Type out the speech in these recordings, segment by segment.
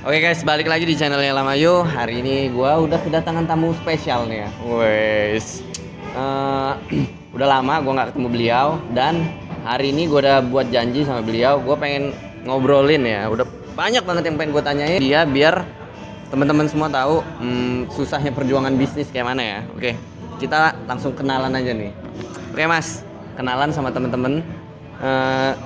Oke guys, balik lagi di channelnya Lamayu. Hari ini gua udah kedatangan tamu spesial nih ya. Wes, Eh, udah lama gua nggak ketemu beliau dan hari ini gua udah buat janji sama beliau. Gua pengen ngobrolin ya. Udah banyak banget yang pengen gua tanyain dia biar teman-teman semua tahu susahnya perjuangan bisnis kayak mana ya. Oke, kita langsung kenalan aja nih. Oke Mas, kenalan sama teman-teman.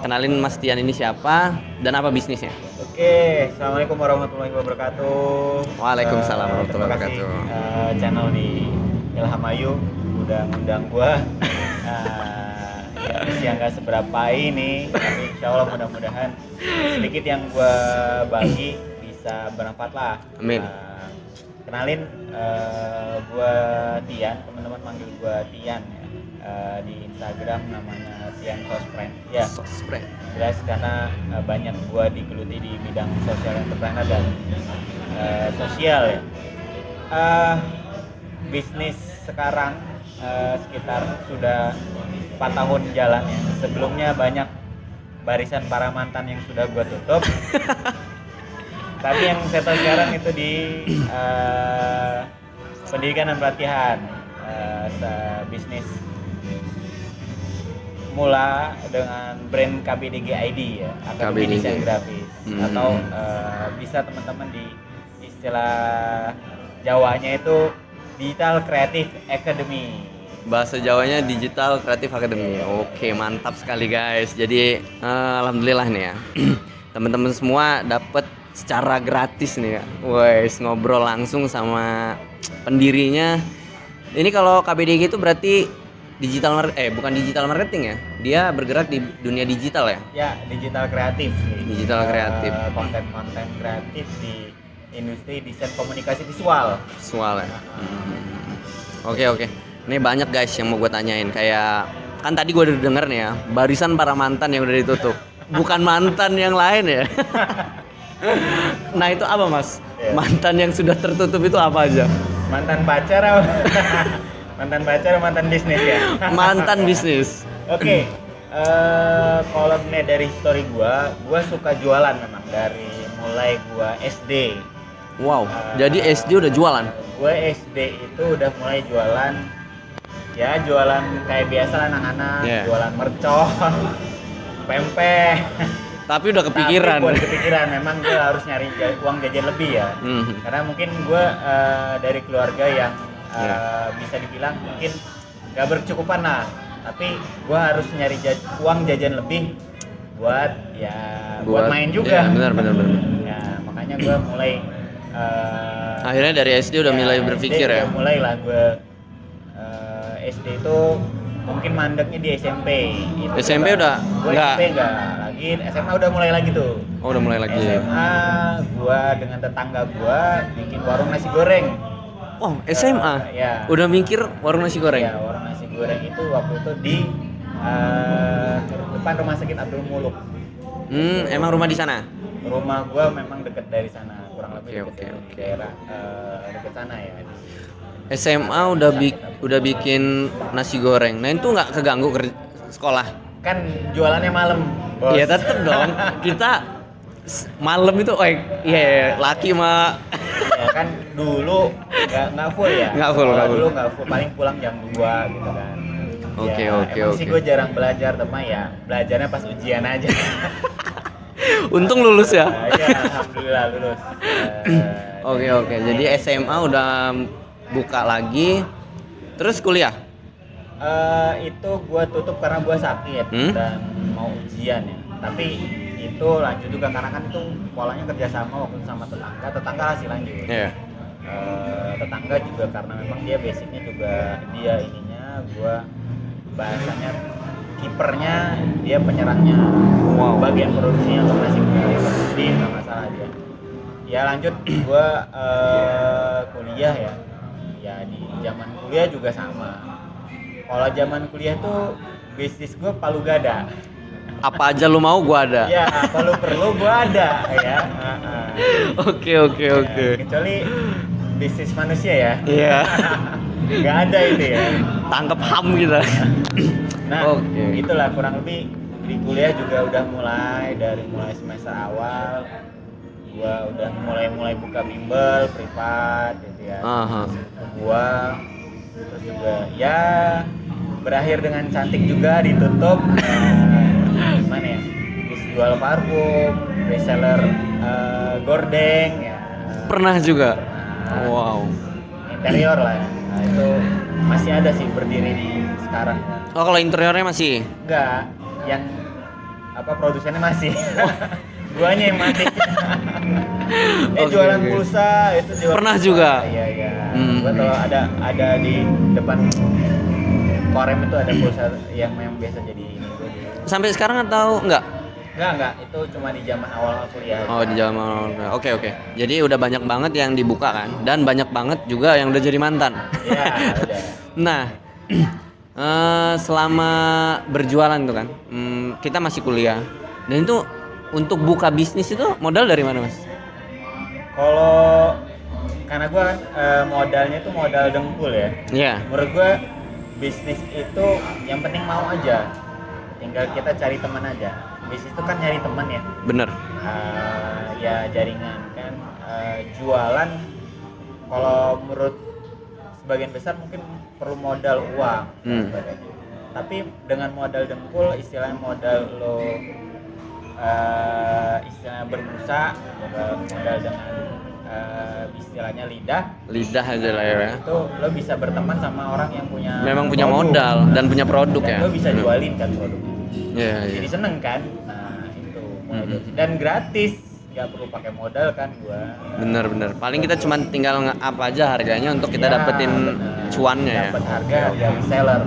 Kenalin Mas Tian ini siapa dan apa bisnisnya? Oke, assalamualaikum warahmatullahi wabarakatuh. Waalaikumsalam warahmatullahi Terima kasih wabarakatuh. channel di Ilham Ayu udah ngundang gua. Yang nggak seberapa ini, tapi insya Allah mudah-mudahan sedikit yang gua bagi bisa bermanfaat lah. Amin. Kenalin, gua Tian, teman-teman manggil gua Tian ya. Di Instagram namanya Tian Sosprend. Ya. Sosprend. Jelas karena banyak gua digeluti di bidang sosial entrepreneur dan sosial ya. Bisnis sekarang sekitar sudah 4 tahun jalan ya. Sebelumnya banyak barisan para mantan yang sudah gua tutup. Tapi yang saya tahu sekarang itu di pendidikan dan pelatihan, bisnis mula dengan brand KBDG ID ya, Akademi Desain Grafis, atau bisa teman-teman di istilah Jawanya itu Digital Creative Academy. Bahasa Jawanya Digital Creative Academy. Oke, mantap sekali guys. Jadi alhamdulillah nih ya. Teman-teman semua dapat secara gratis nih ya. Wes, ngobrol langsung sama pendirinya. Ini kalau KBDG itu berarti bukan digital marketing ya. Dia bergerak di dunia digital ya. Ya, digital kreatif sih. Digital kreatif. Konten-konten kreatif di industri desain komunikasi visual. Visual ya. Oke. Ini banyak guys yang mau gue tanyain. Kayak kan tadi gue udah denger nih ya, barisan para mantan yang udah ditutup. Bukan mantan yang lain ya. Nah itu apa mas? Mantan yang sudah tertutup itu apa aja? Mantan pacar apa? Mantan pacar, mantan bisnis ya? Mantan bisnis. Oke, kalau dari histori gua suka jualan memang dari mulai gua SD. Wow, jadi SD udah jualan? Gua SD itu udah mulai jualan, ya jualan kayak biasa anak-anak, jualan mercon, pempek. Tapi udah kepikiran. Tapi buat kepikiran, memang gue harus nyari uang jajan lebih ya. Karena mungkin gue dari keluarga yang bisa dibilang mungkin gak berkecukupan lah. Tapi gue harus nyari uang jajan lebih buat main juga. Ya, benar. Ya makanya gue mulai. Akhirnya dari SD udah mulai berpikir ya. Mulai lah gue SD itu mungkin mandeknya di SMP. SMP udah enggak? SMP enggak lagi, SMA udah mulai lagi tuh. Oh, udah mulai lagi. SMA gua dengan tetangga gua bikin warung nasi goreng. Oh, SMA? Ya. Udah mikir warung nasi goreng? Ya, warung nasi goreng itu waktu itu di depan rumah sakit Abdul Muluk. Emang rumah di sana? Rumah gua memang deket dari sana, kurang lebih deket Oke. daerah deket sana ya. SMA udah bikin nasi goreng. Nah itu nggak keganggu sekolah? Kan jualannya malam, bos. Iya tetep dong. Kita malam itu, laki mah. Ya kan dulu nggak full ya. Nggak full. Dulu nggak full, paling pulang jam 2 gitu kan. Oke. Sih gue jarang belajar, teman ya. Belajarnya pas ujian aja. Untung lulus ya. Ya alhamdulillah lulus. Oke. Jadi SMA udah buka lagi, terus kuliah? Itu gue tutup karena gue sakit dan mau ujian ya. Tapi itu lanjut juga karena kan itu polanya kerjasama waktu sama tetangga hasil lanjut. Yeah. Tetangga juga karena memang dia basicnya juga dia ininya, gue bahasanya kipernya, dia penyerangnya. Wow. Bagian produksinya untuk nasi goreng jadi nggak masalah dia. Ya lanjut gue kuliah ya. Ya di zaman kuliah juga sama. Kalau zaman kuliah tuh bisnis gue palu gada. Apa aja lu mau gua ada. Ya apa lu perlu gua ada ya. Oke. Kecuali bisnis manusia ya. Iya. Nggak ada itu ya. Tangkep ham kita. Nah itulah kurang lebih di kuliah juga udah mulai dari semester awal gua udah mulai buka bimbel privat gitu ya. Gua terus juga ya berakhir dengan cantik juga ditutup. Gimana ya? Bis jual parfum, reseller gordeng ya. Pernah juga. Wow. Interior lah ya. Nah, itu masih ada sih berdiri di sekarang. Oh, kalau interiornya masih? Enggak, yang produsennya masih. Guanya yang mati. Jualan pulsa itu jualan. Pernah pulsa juga. Iya. Gua kalau ada di depan Korem itu ada pulsa yang biasa jadi ini gua. Sampai sekarang atau enggak? Enggak, itu cuma di zaman awal kuliah. Oh, di zaman awal kuliah. Oke. Jadi udah banyak banget yang dibuka kan, dan banyak banget juga yang udah jadi mantan. Iya, udah. Nah, selama berjualan tuh kan, kita masih kuliah. Dan itu untuk buka bisnis itu modal dari mana, Mas? Kalau karena gue modalnya itu modal dengkul ya. Iya. Menurut gue bisnis itu yang penting mau aja. Tinggal kita cari teman aja. Bisnis itu kan nyari teman ya. Bener. Ya jaringan kan. Jualan kalau menurut sebagian besar mungkin perlu modal uang. Tapi dengan modal dengkul, istilahnya modal lo istilahnya berbusa, modal dengan istilahnya lidah aja lah ya. Itu lo bisa berteman sama orang yang memang punya modal dan punya produk dan ya. Lo bisa jualin kan produk. Iya. Jadi seneng kan. Nah itu dan gratis, nggak perlu pakai modal kan gua. Bener. Paling kita cuma tinggal nge-up aja harganya untuk kita dapetin cuannya ya. Dapat harga reseller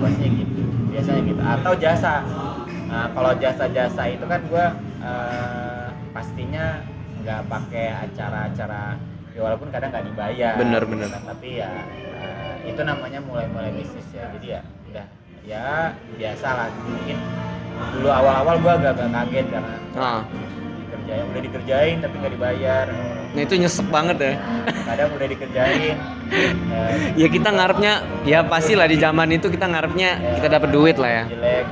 biasanya gitu atau jasa. Nah kalau jasa itu kan gua pastinya nggak pakai acara-acara ya, walaupun kadang nggak dibayar. Bener. Tapi ya itu namanya mulai bisnis ya. Jadi ya udah ya biasa lah. Mungkin dulu awal-awal gua agak kaget karena udah dikerjain tapi nggak dibayar. Nah itu nyesek banget ya. Kadang udah dikerjain. Ya kita ngarepnya ya pastilah di zaman itu kita ngarepnya kita dapat duit lah ya. Jelek.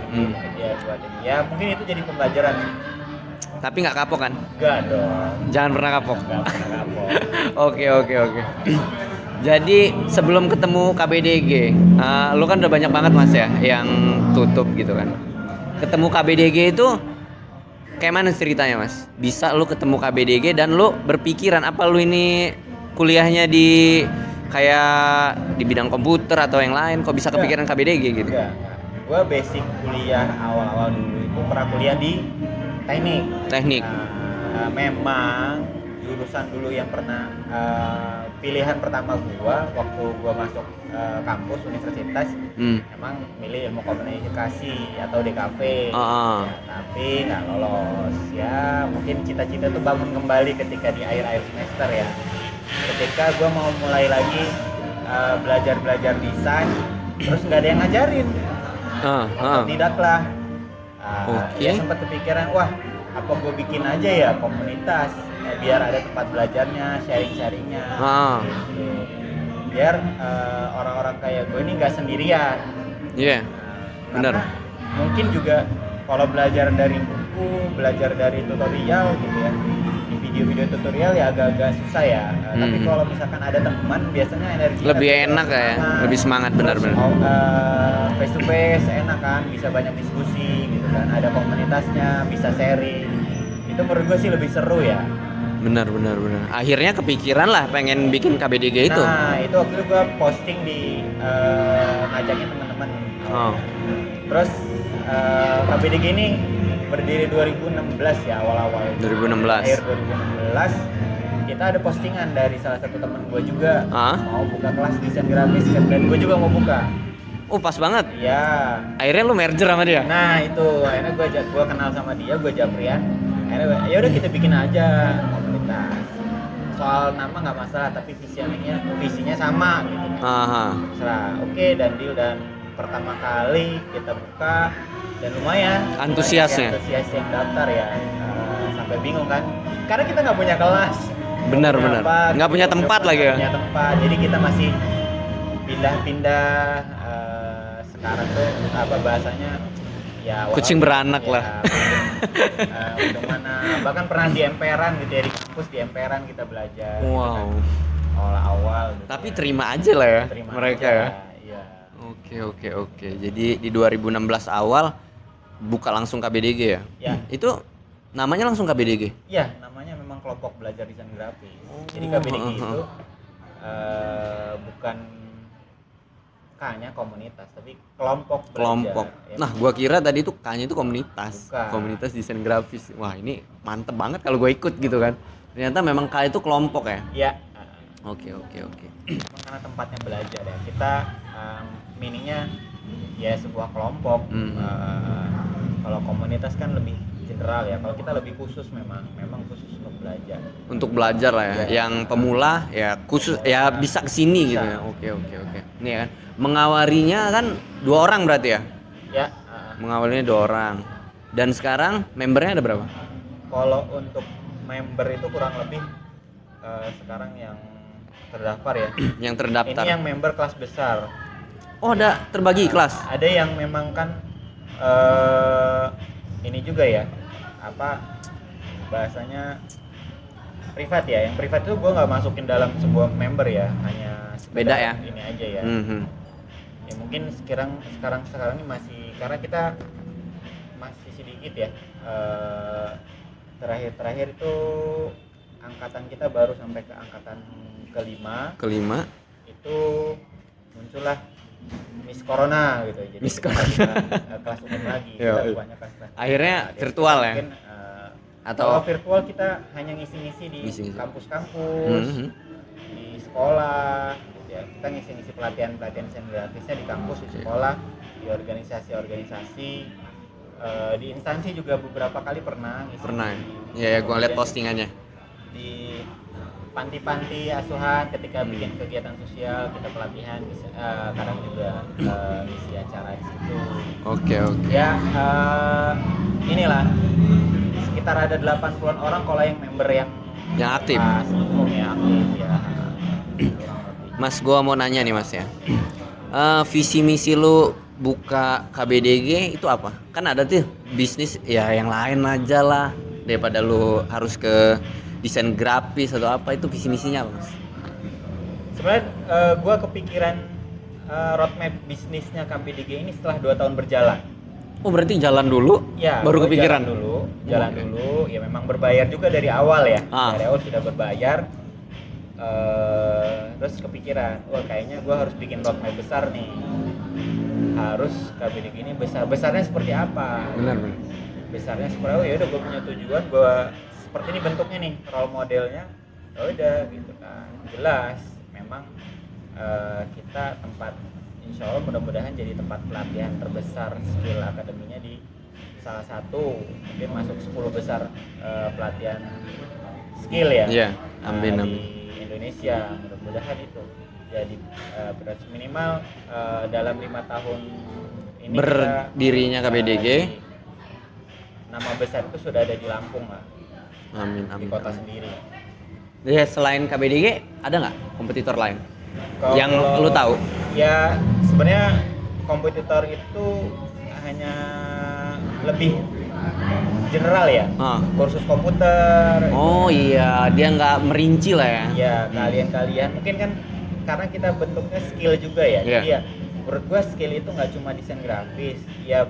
Ya mungkin itu jadi pembelajaran. Tapi nggak kapok kan? Enggak dong. Jangan pernah kapok. Nggak pernah kapok. Oke. Jadi sebelum ketemu KBDG, lu kan udah banyak banget Mas ya yang tutup gitu kan. Ketemu KBDG itu kayak mana ceritanya Mas? Bisa lu ketemu KBDG dan lu berpikiran apa lu ini kuliahnya di kayak di bidang komputer atau yang lain, kok bisa kepikiran KBDG gitu? Enggak. Gua basic kuliah awal-awal dulu itu pernah kuliah di teknik. Memang jurusan dulu yang pernah pilihan pertama gua waktu gua masuk kampus universitas emang milih ilmu komunikasi atau DKV. Ya, tapi nggak lolos ya. Mungkin cita-cita tuh bangun kembali ketika di akhir semester ya, ketika gua mau mulai lagi belajar desain terus nggak ada yang ngajarin. Tidak lah. Ya sempat kepikiran, wah apa gue bikin aja ya komunitas biar ada tempat belajarnya, sharingnya gitu. Biar orang-orang kayak gue ini nggak sendirian. Benar. Mungkin juga kalau belajar dari buku, belajar dari tutorial gitu ya, di video-video tutorial ya agak-agak susah ya. Tapi kalau misalkan ada teman biasanya energi lebih enak ya, lebih semangat. Benar. Face to face enak kan, bisa banyak diskusi gitu kan, ada komunitasnya, bisa sharing. Itu menurut gue sih lebih seru ya. Benar. Akhirnya kepikiran lah pengen bikin KBDG itu. Nah itu waktu itu gue posting di ngajakin teman-teman. Terus KBDG ini berdiri 2016 ya, awal-awal 2016. Akhir 2016 kita ada postingan dari salah satu teman gue juga mau buka kelas desain grafis kan, dan gue juga mau buka. Oh pas banget. Iya. Akhirnya lu merger sama dia? Nah itu, akhirnya gue kenal sama dia, gue Japrian. Akhirnya ya udah kita bikin aja komunitas. Soal nama nggak masalah, tapi visinya sama gitu. Serah, oke, dan deal. Dan pertama kali kita buka dan lumayan. Antusias yang daftar ya, sampai bingung kan, karena kita nggak punya kelas. Benar. Nggak punya tempat lagi ya. Punya tempat, jadi kita masih pindah-pindah. Sekarang tuh apa bahasanya ya kucing beranak lah. Udah mana, bahkan pernah di emperan gitu ya, di kampus di emperan kita belajar. Wow. Gitu kan. Awal-awal. Gitu Tapi ya. terima aja lah ya Terima mereka aja, ya. Iya. Oke. Jadi di 2016 awal buka langsung KBDG ya? Ya. Itu namanya langsung KBDG? Iya, namanya memang kelompok belajar desain grafis. Jadi KBDG itu bukan K-nya komunitas, tapi kelompok belajar. Kelompok. Ya. Nah, gua kira tadi itu K-nya itu komunitas. Bukan. Komunitas desain grafis. Wah, ini mantep banget kalau gue ikut gitu kan. Ternyata memang K itu kelompok ya? Iya. Oke. Memang karena tempatnya belajar ya. Kita mininya ya sebuah kelompok. Kalau komunitas kan lebih general ya. Kalau kita lebih khusus memang khusus untuk belajar. Untuk belajar lah ya. Iya. Yang pemula ya khusus ya bisa kesini gitu ya. Oke. Nih kan mengawarinya kan 2 orang berarti ya? Ya. Mengawalinya 2 orang. Dan sekarang membernya ada berapa? Kalau untuk member itu kurang lebih sekarang yang terdaftar ya. Yang terdaftar. Ini yang member kelas besar. Oh, ada terbagi kelas. Ada yang memang kan ini juga ya, apa bahasanya privat ya. Yang privat itu gue nggak masukin dalam sebuah member ya, hanya Beda ya? ini aja ya. Ya mungkin sekarang ini masih, karena kita masih sedikit ya. Terakhir itu angkatan kita baru sampai ke angkatan kelima itu muncullah Miss Corona gitu, jadi Miss kita kelas umum lagi, kita bukannya kelas. Akhirnya virtual ya? Mungkin, Atau kalau virtual kita hanya ngisi-ngisi di kampus-kampus, di sekolah gitu ya. Kita ngisi-ngisi pelatihan desain grafisnya di kampus, di sekolah, di organisasi, di instansi juga beberapa kali pernah ngisi. Pernah ya gua lihat postingannya Di panti-panti asuhan ketika bikin kegiatan sosial, kita pelatihan, kadang juga ngisi acara di situ. Oke. Ya inilah sekitar ada 80-an orang kalau yang member yang aktif. Umumnya aktif ya. Mas, gua mau nanya nih Mas ya. Visi misi lu buka KBDG itu apa? Kan ada tuh bisnis ya yang lain aja lah daripada lu harus ke desain grafis atau apa. Itu visi misinya apa Mas? Sebenarnya gue kepikiran roadmap bisnisnya KBDG ini setelah 2 tahun berjalan. Oh, berarti jalan dulu Ya, baru kepikiran? Jalan dulu, ya memang berbayar juga dari awal ya. Dari awal sudah berbayar, terus kepikiran, wah kayaknya gue harus bikin roadmap besar nih. Harus KBDG ini besarnya seperti apa? Benar. Besarnya seperti apa? Ya udah, gue punya tujuan, gue seperti ini bentuknya nih, role modelnya. Ya udah gitu kan, jelas memang kita tempat, insya Allah mudah-mudahan jadi tempat pelatihan terbesar skill akademinya di salah satu, mungkin masuk 10 besar pelatihan skill ya. Iya, amin. Di Indonesia, mudah-mudahan itu jadi berarti minimal dalam 5 tahun ini berdirinya KBDG, nama besar itu sudah ada di Lampung lah. Amin. Di kota sendiri. Ya, selain KBDG ada nggak kompetitor lain yang lu tahu? Ya sebenarnya kompetitor itu hanya lebih general ya. Kursus komputer. Oh iya, dia nggak merinci lah ya. Ya kalian mungkin kan karena kita bentuknya skill juga ya. Jadi ya menurut gua skill itu nggak cuma desain grafis. Ya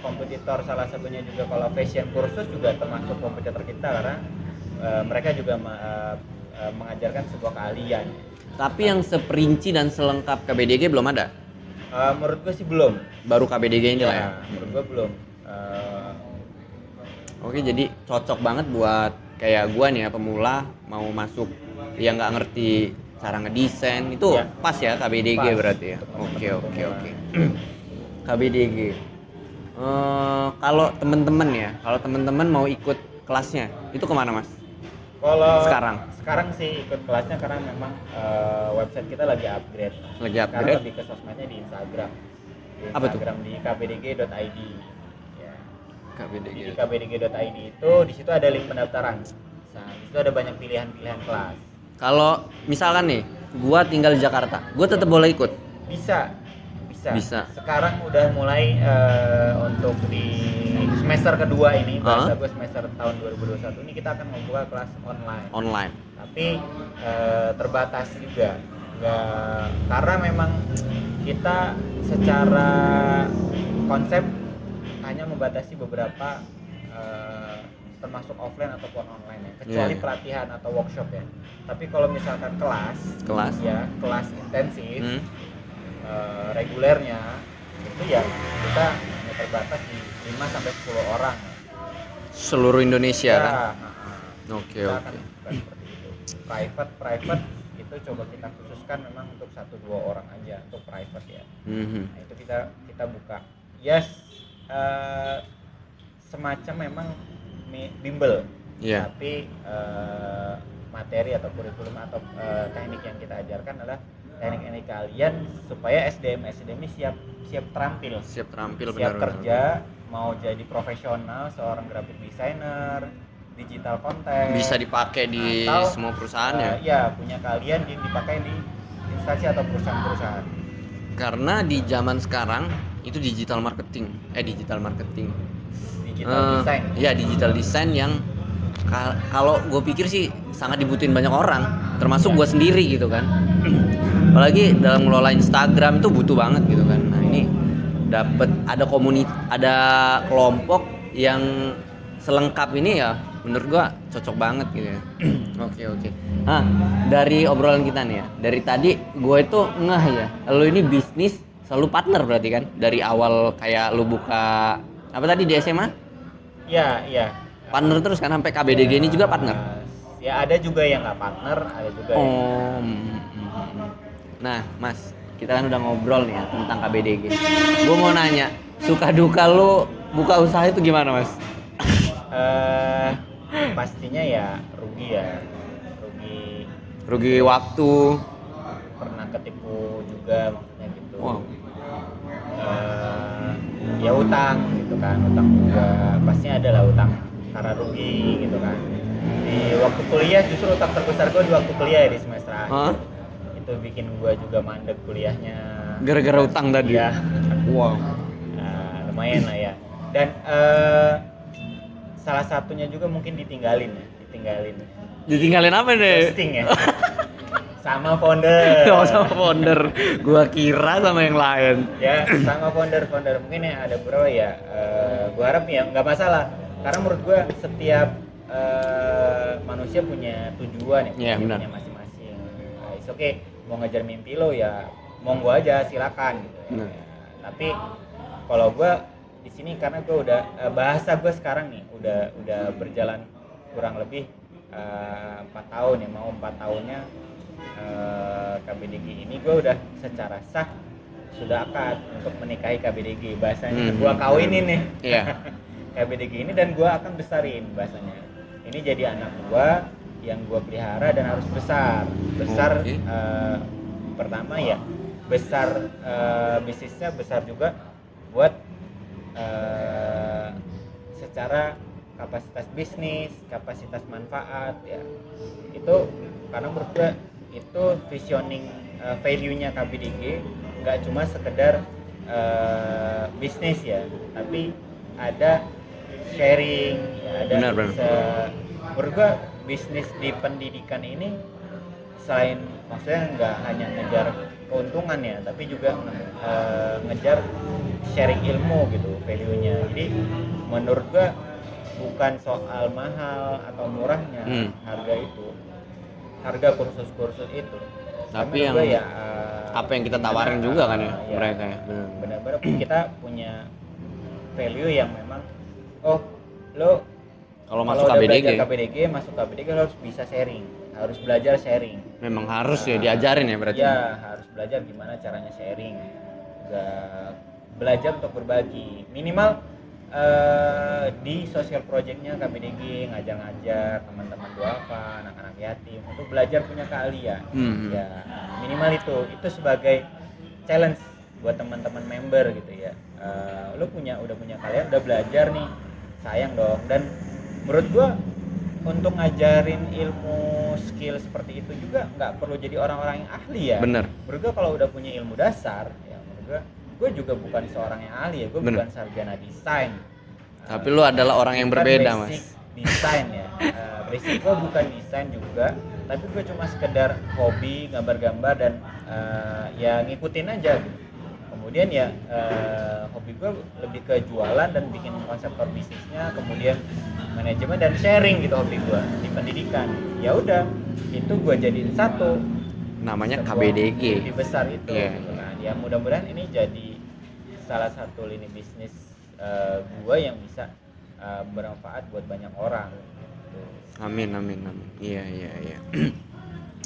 kompetitor salah satunya juga kalau fashion kursus juga termasuk kompetitor kita, karena mereka juga mengajarkan sebuah keahlian. Tapi yang seperinci dan selengkap KBDG belum ada? Menurut gue sih belum. Baru KBDG ini lah ya? Menurut gue belum. Oke, jadi cocok banget buat kayak gua nih ya, pemula mau masuk yang nggak ngerti cara ngedesain itu ya. Pas ya KBDG pas. Berarti ya. Oke. KBDG. Kalau temen-temen mau ikut kelasnya itu kemana Mas? Kalau sekarang sih ikut kelasnya karena memang website kita lagi upgrade. Sekarang lebih ke sosmednya di Instagram. Apa tuh? Di kbdg.id. Ya. KBDG. Di kbdg.id itu di situ ada link pendaftaran. Nah, di situ ada banyak pilihan kelas. Kalau misalkan nih, gua tinggal di Jakarta, gua tetap boleh ikut? Bisa. Sekarang udah mulai untuk di semester kedua ini, bahasa gue semester tahun 2021 ini kita akan membuka kelas online. Tapi terbatas juga. Karena memang kita secara konsep hanya membatasi beberapa termasuk offline ataupun online ya, kecuali pelatihan atau workshop ya. Tapi kalau misalkan kelas ya, kelas intensif regulernya itu ya kita hanya terbatas di 5 sampai 10 orang seluruh Indonesia ya, kan. Oke. Seperti itu. Private itu coba kita khususkan memang untuk 1-2 orang aja untuk private ya. Nah, itu kita buka. Yes, semacam memang bimbel, tapi materi atau kurikulum atau teknik yang kita ajarkan adalah teknik kalian supaya SDM ini siap terampil, siap kerja, mau jadi profesional, seorang graphic designer, digital content, bisa dipakai di semua perusahaan ya. Ya, punya kalian yang dipakai di instansi atau perusahaan-perusahaan. Karena di zaman sekarang itu digital marketing. Design. Iya, digital design yang kalau gue pikir sih sangat dibutuhin banyak orang, termasuk gue sendiri gitu kan. Apalagi dalam ngelola Instagram itu butuh banget gitu kan. Nah, ini ada kelompok yang selengkap ini ya, menurut gue cocok banget gitu ya. Oke. Nah, dari obrolan kita nih ya, dari tadi gue itu ngeh ya, lo ini bisnis selalu partner berarti kan? Dari awal kayak lo buka apa tadi di SMA? Iya. Partner terus kan sampai KBDG ini juga partner. Ya ada juga yang nggak partner, ada juga. Nah, Mas, kita kan udah ngobrol nih ya tentang KBDG. Gue mau nanya, suka duka lo buka usaha itu gimana, Mas? Pastinya ya rugi. Rugi waktu. Pernah ketipu juga maksudnya gitu. Wow. Ya utang gitu kan, utang juga pastinya ada lah utang karena rugi gitu kan. Di waktu kuliah justru utang terbesar gue di waktu kuliah ya, di semester akhir. Itu bikin gue juga mandek kuliahnya. Gara-gara utang tadi. Ya. Wow. Lumayan lah ya. Dan salah satunya juga mungkin ditinggalin. Ditinggalin apa nih? Ghosting ya. Sama founder. Sama founder. Gua kira sama yang lain. Ya, sama founder. Mungkin ya ada beberapa ya. Gua harap ya nggak masalah. Karena menurut gua setiap manusia punya tujuan ya, punya masing-masing. It's okay. Mau ngejar mimpi lo ya, monggo aja, silakan gitu. Ya. Tapi kalau gua di sini karena gua udah bahasa gua sekarang nih udah berjalan kurang lebih 4 tahun ya, mau 4 tahunnya KBDG ini gue udah secara sah sudah akad untuk menikahi KBDG, bahasanya gue kawinin nih. KBDG ini dan gue akan besarin, bahasanya ini jadi anak gue yang gue pelihara dan harus besar. Pertama ya besar, bisnisnya besar juga buat secara kapasitas bisnis, kapasitas manfaat ya. Itu karena menurut gue itu visioning value-nya KBDG nggak cuma sekedar bisnis ya, tapi ada sharing ya, ada menurut gue bisnis di pendidikan ini selain maksudnya nggak hanya ngejar keuntungan ya, tapi juga ngejar sharing ilmu gitu value-nya. Jadi menurut gue bukan soal mahal atau murahnya harga kursus-kursus itu, tapi yang ya, apa yang kita tawarin juga kan ya, mereka ya. Benar-benar kita punya value yang memang lo kalau masuk KBDG lo harus bisa sharing, harus belajar sharing. Memang harus ya diajarin ya berarti. Ya harus belajar gimana caranya sharing, belajar untuk berbagi minimal. Di social projectnya KBDG ngajar teman-teman duafa, anak-anak yatim untuk belajar punya keahlian. Ya minimal itu sebagai challenge buat teman-teman member gitu ya. Lo udah punya keahlian, udah belajar nih, sayang dong. Dan menurut gua untuk ngajarin ilmu skill seperti itu juga nggak perlu jadi orang-orang yang ahli ya. Bener. Menurut gua kalau udah punya ilmu dasar ya menurut gua juga bukan seorang yang ahli ya, gue bukan sarjana desain, Tapi lu adalah orang yang berbeda, basic Mas. Desain ya. Basic gue bukan desain juga, tapi gue cuma sekedar hobi gambar-gambar dan ya ngikutin aja gitu. Kemudian ya hobi gue lebih ke jualan dan bikin konsep core bisnisnya, kemudian manajemen dan sharing gitu hobi gue di pendidikan. Ya udah, itu gue jadiin satu. Namanya Sebuah KBDG. Lebih besar itu. Yeah. Gitu. Nah, ya mudah-mudahan ini jadi salah satu lini bisnis gue yang bisa bermanfaat buat banyak orang. Gitu. Amin. Iya.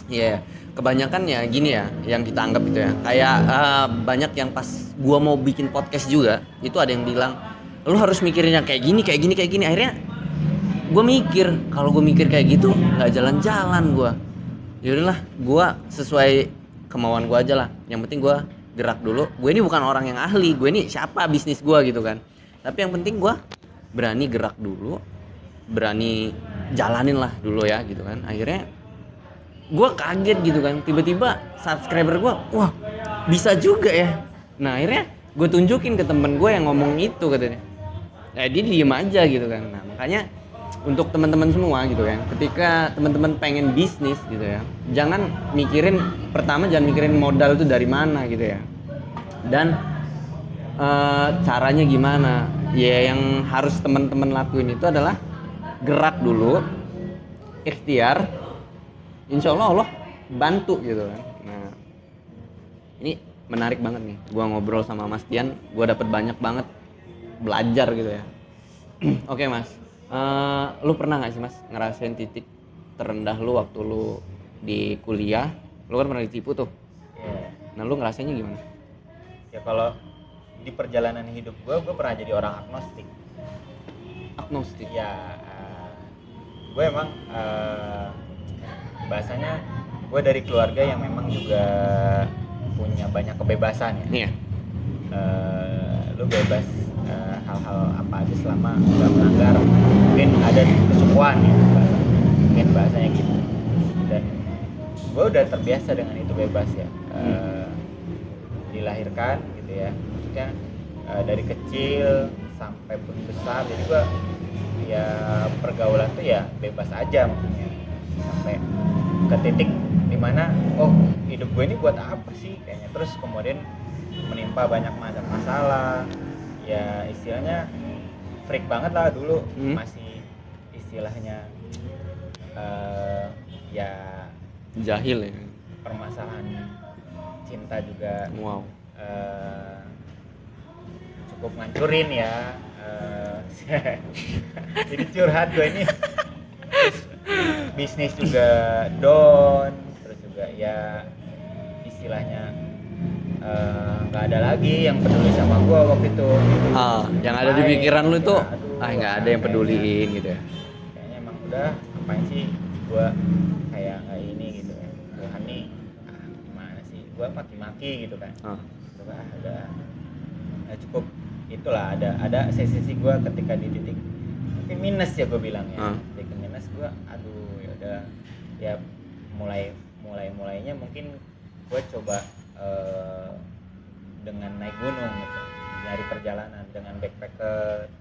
Iya, kebanyakan ya gini ya, yang kita anggap itu ya. Kayak banyak yang pas gua mau bikin podcast juga, itu ada yang bilang, lu harus mikirnya kayak gini. Akhirnya gua mikir, kalau gua mikir kayak gitu, nggak jalan-jalan gua. Yaudahlah, gua sesuai kemauan gua aja lah. Yang penting gua gerak dulu. Gue ini bukan orang yang ahli, gue ini siapa bisnis gua gitu kan. Tapi yang penting gua berani gerak dulu, berani jalanin lah dulu ya gitu kan. Akhirnya gue kaget gitu kan, tiba-tiba subscriber gue, wah bisa juga ya. Nah akhirnya gue tunjukin ke temen gue yang ngomong itu katanya, dia diem aja gitu kan. Nah makanya untuk teman-teman semua gitu kan, ketika teman-teman pengen bisnis gitu ya, jangan mikirin modal itu dari mana gitu ya, dan caranya gimana ya. Yang harus teman-teman lakuin itu adalah gerak dulu, ikhtiar, insya Allah bantu gitu kan. Nah ini menarik banget nih, gua ngobrol sama Mas Tian, gua dapet banyak banget belajar gitu ya. Oke Mas, lu pernah nggak sih Mas ngerasain titik terendah lu waktu lu di kuliah? Lu kan pernah ditipu tuh. Yeah. Nah lu ngerasainnya gimana? Ya kalau di perjalanan hidup gue pernah jadi orang agnostik. Agnostik. Ya gue emang bahasanya gue dari keluarga yang memang juga punya banyak kebebasan ya. Iya. Lu bebas hal-hal apa aja selama nggak melanggar mungkin ada kesukuan ya, mungkin bahasanya gitu. Dan gue udah terbiasa dengan itu bebas ya. Dilahirkan gitu ya, maksudnya dari kecil sampai pun besar, jadi gue ya pergaulan tuh ya bebas aja maksudnya, sampai ke titik dimana hidup gue ini buat apa sih kayaknya. Terus kemudian menimpa banyak macam masalah ya, istilahnya freak banget lah dulu. Masih istilahnya ya jahil ya, permasalahan cinta juga. Wow. Cukup ngancurin ya. Jadi curhat gue ini. Bisnis juga down, terus juga ya istilahnya nggak ada lagi yang peduli sama gue waktu itu. Yang ada di pikiran lu itu ya, nggak ada yang peduliin gitu ya. Kayaknya emang udah ngapain sih gue kayak nggak ini gitu kan. Tuhan nih gimana sih, gue maki-maki gitu kan. Itu kan udah cukup, itulah ada sesi gue ketika di titik mungkin minus ya gue bilang ya. Titik minus gue, aduh ya udah ya mulainya mungkin gue coba dengan naik gunung gitu, dari perjalanan dengan backpacker,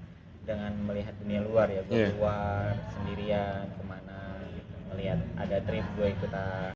dengan melihat dunia luar ya. Gue keluar sendirian kemana gitu, melihat ada trip gue ikutan